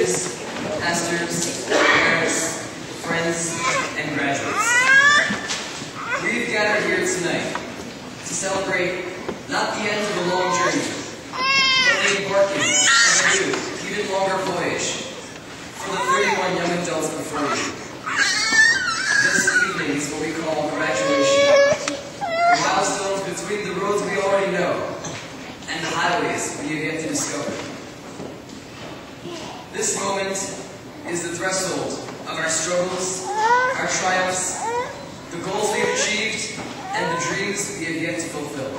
teachers, pastors, parents, friends, and graduates. We've gathered here tonight to celebrate not the end of a long journey, but the embarking of a new, even longer voyage for the 31 young adults before you. This evening is what we call graduation. The milestones between the roads we already know and the highways we have yet to discover. This moment is the threshold of our struggles, our triumphs, the goals we have achieved, and the dreams we have yet to fulfill.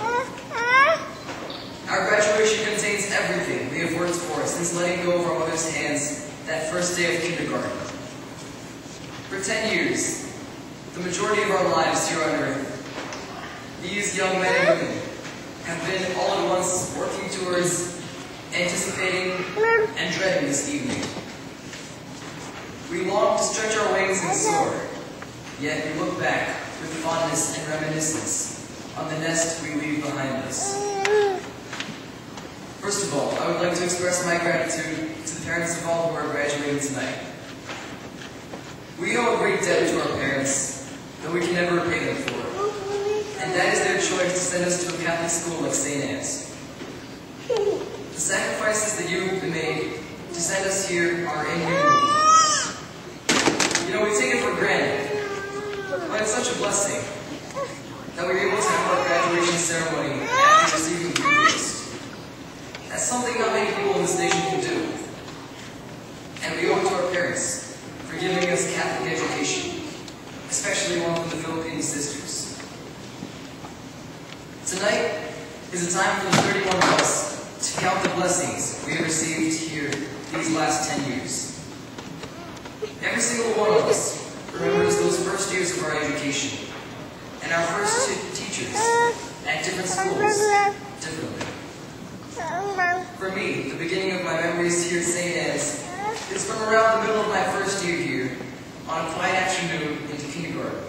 Our graduation contains everything we have worked for since letting go of our mother's hands that first day of kindergarten. For 10 years, the majority of our lives here on earth, these young men and women have been all at once working towards, anticipating, and dreading this evening. We long to stretch our wings and soar, yet we look back with fondness and reminiscence on the nest we leave behind us. First of all, I would like to express my gratitude to the parents of all who are graduating tonight. We owe a great debt to our parents that we can never repay them for, and that is their choice to send us to a Catholic school like St. Anne's. The sacrifices that you have made to send us here are innumerable. You know, we take it for granted, but it's such a blessing that we were able to have our graduation ceremony after receiving the Eucharist. That's something not many people in this nation can do. And we owe it to our parents for giving us Catholic education, especially one from the Philippine sisters. Tonight is a time for the 31 of us to count the blessings we have received here these last 10 years. Every single one of us remembers those first years of our education and our first teachers at different schools differently. For me, the beginning of my memories here at St. Anne's is from around the middle of my first year here on a quiet afternoon into kindergarten.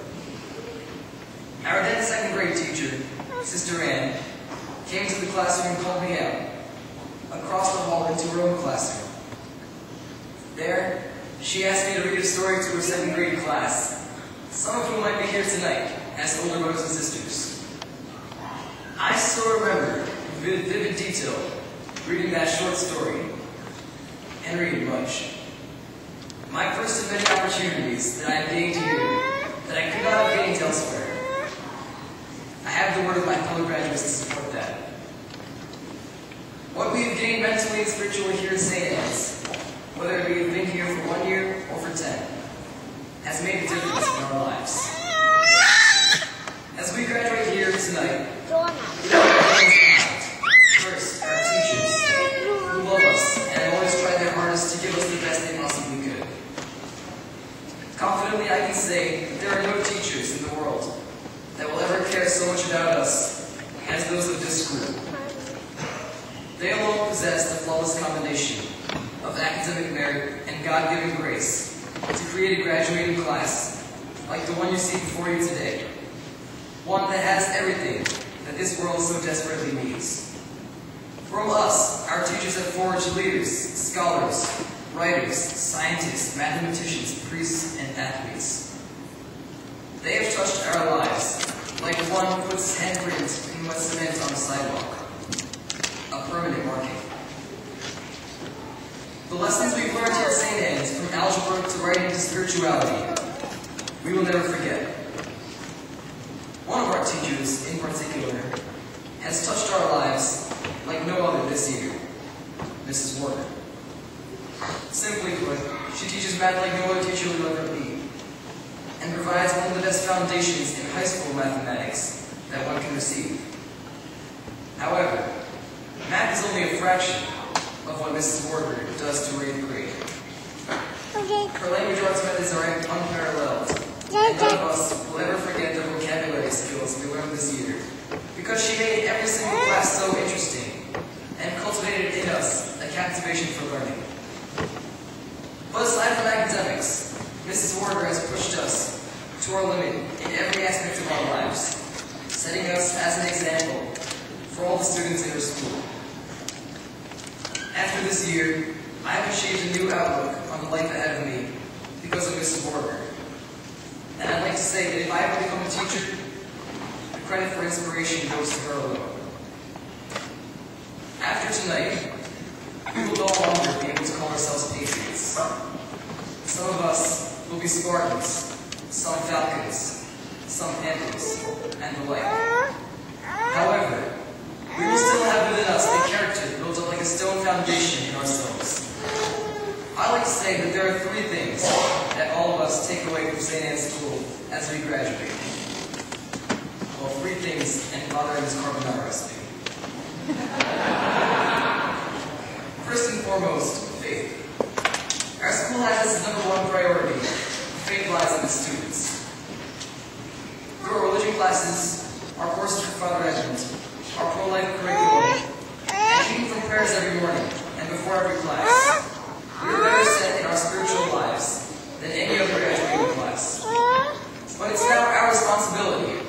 Our then second grade teacher, Sister Ann, came to the classroom and called me out across the hall into her own classroom. There, she asked me to read a story to her second grade class, some of whom might be here tonight as older brothers and sisters. I still remember with vivid detail reading that short story and reading much. My first of many opportunities that I have gained here that I could not have gained elsewhere. I have the word of my fellow graduates to support that. What we have gained mentally and spiritually here at St. Anne's, whether we have been here for 1 year or for 10, has made a difference in our lives. As we graduate here tonight, we have our hands behind. First, our teachers, who love us and have always tried their hardest to give us the best they possibly could. Confidently, I can say that there are no teachers in the world that will ever care so much about us as those of this school. They alone possess the flawless combination of academic merit and God-given grace to create a graduating class like the one you see before you today. One that has everything that this world so desperately needs. From us, our teachers have forged leaders, scholars, writers, scientists, mathematicians, priests, and athletes. They have touched our lives like one who puts his handprint in wet cement on a sidewalk. A permanent marking. The lessons we've learned here at St. Anne's, from algebra to writing to spirituality, we will never forget. One of our teachers, in particular, has touched our lives like no other this year, Mrs. Warner. Simply put, she teaches math like no other teacher will ever be, and provides one of the best foundations in high school mathematics that one can receive. However, math is only a fraction of what Mrs. Warner does to 8th grade. Her language arts methods are unparalleled, and none of us will ever forget the vocabulary skills we learned this year, because she made every single class so interesting and cultivated in us a captivation for learning. But aside from academics, Mrs. Warner has pushed us to our limit in every aspect of our lives, setting us as an example for all the students in her school. After this year, I have achieved a new outlook on the life ahead of me because of Mrs. Borger. And I'd like to say that if I ever become a teacher, the credit for inspiration goes to her alone. After tonight, we will no longer be able to call ourselves patriots. Some of us will be Spartans, some Falcons, some Panthers, and the like. However, we will still have within us the character that builds up like a stone foundation in ourselves. I like to say that there are three things that all of us take away from St. Anne's School as we graduate. Well, three things, and Father and his carbonara recipe. First and foremost, faith. Our school has its number one priority. Faith lies in the students. Through our religion classes, our courses for Father Edmund, our pro-life curriculum, and even from prayers every morning and before every class, we are better set in our spiritual lives than any other graduating class. But it's now our responsibility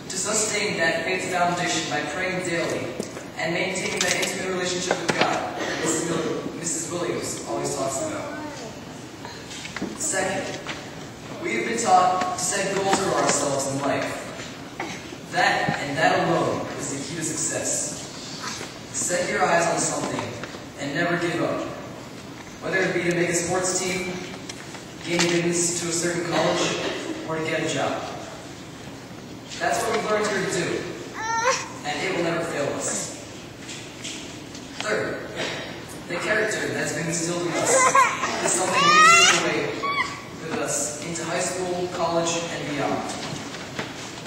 to sustain that faith foundation by praying daily and maintaining that intimate relationship with God that Mrs. Williams always talks about. Second, we have been taught to set goals for ourselves in life. That, and that alone, is the key to success. Set your eyes on something and never give up. Whether it be to make a sports team, gain admittance to a certain college, or to get a job. That's what we've learned here to do, and it will never fail us. Third, the character that's been instilled in us is something we need to take away with us into high school, college, and beyond.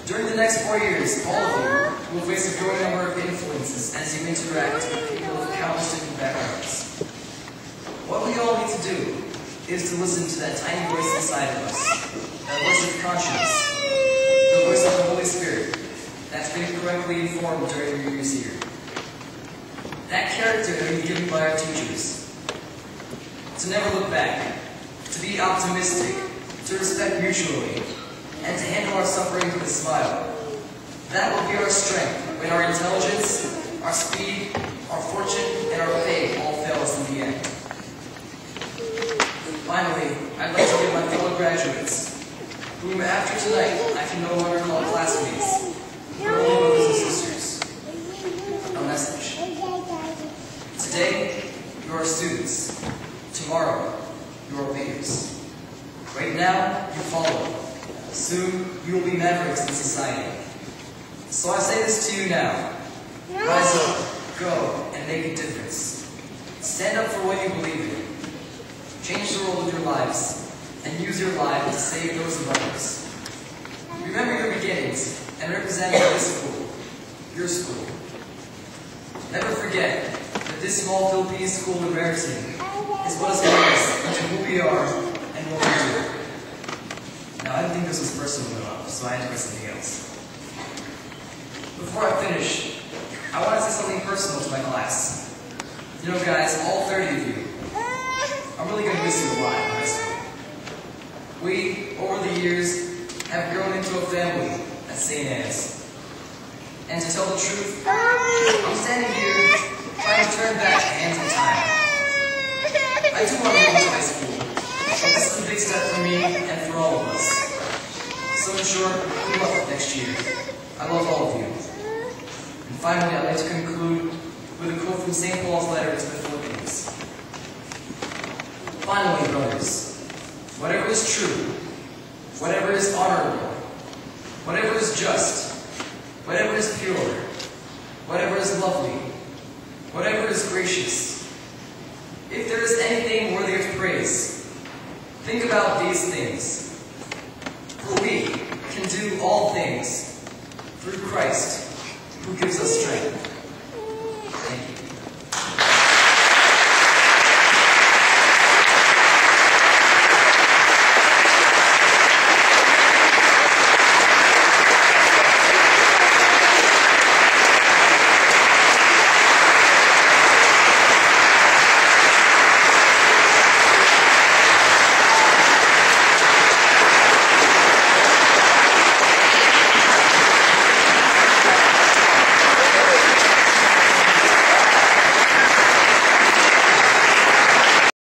During the next 4 years, all of you will face a growing number of influences as you interact with people of countless different backgrounds. What we all need to do is to listen to that tiny voice inside of us, that voice of conscience, the voice of the Holy Spirit that's been correctly informed during your years here. That character that we've given by our teachers. To never look back, to be optimistic, to respect mutually, and to handle our suffering with a smile. That will be our strength when our intelligence, our speed, our fortune, and our faith all fail us in the end. Finally, I'd like to give my fellow graduates, whom after tonight I can no longer call classmates, but only brothers and sisters, a message. Today, you are students. Tomorrow, you are leaders. Right now, you follow. Soon, you will be mavericks in society. So I say this to you now. Rise up, go, and make a difference. Stand up for what you believe in. Change the world with your lives, and use your life to save those of others. Remember your beginnings, and represent this school, your school. Never forget that this small Philippine school in Raritan is what has made us into who we are and what we do. Now, I didn't think this was personal enough, so I had to write something else. Before I finish, I want to say something personal to my class. You know, guys, all 30 of you, I'm really going to miss you a lot in high school. We, over the years, have grown into a family at St. Anne's. And to tell the truth, I'm standing here trying to turn back the hands of time. I do want to go to high school, but this is a big step for me and for all of us. So in short, good luck next year. I love all of you. And finally, I'd like to conclude with a quote from St. Paul's letter to the Philippians. Finally, brothers, whatever is true, whatever is honorable, whatever is just, whatever is pure, whatever is lovely, whatever is gracious, if there is anything worthy of praise, think about these things. For we can do all things through Christ, who gives us strength.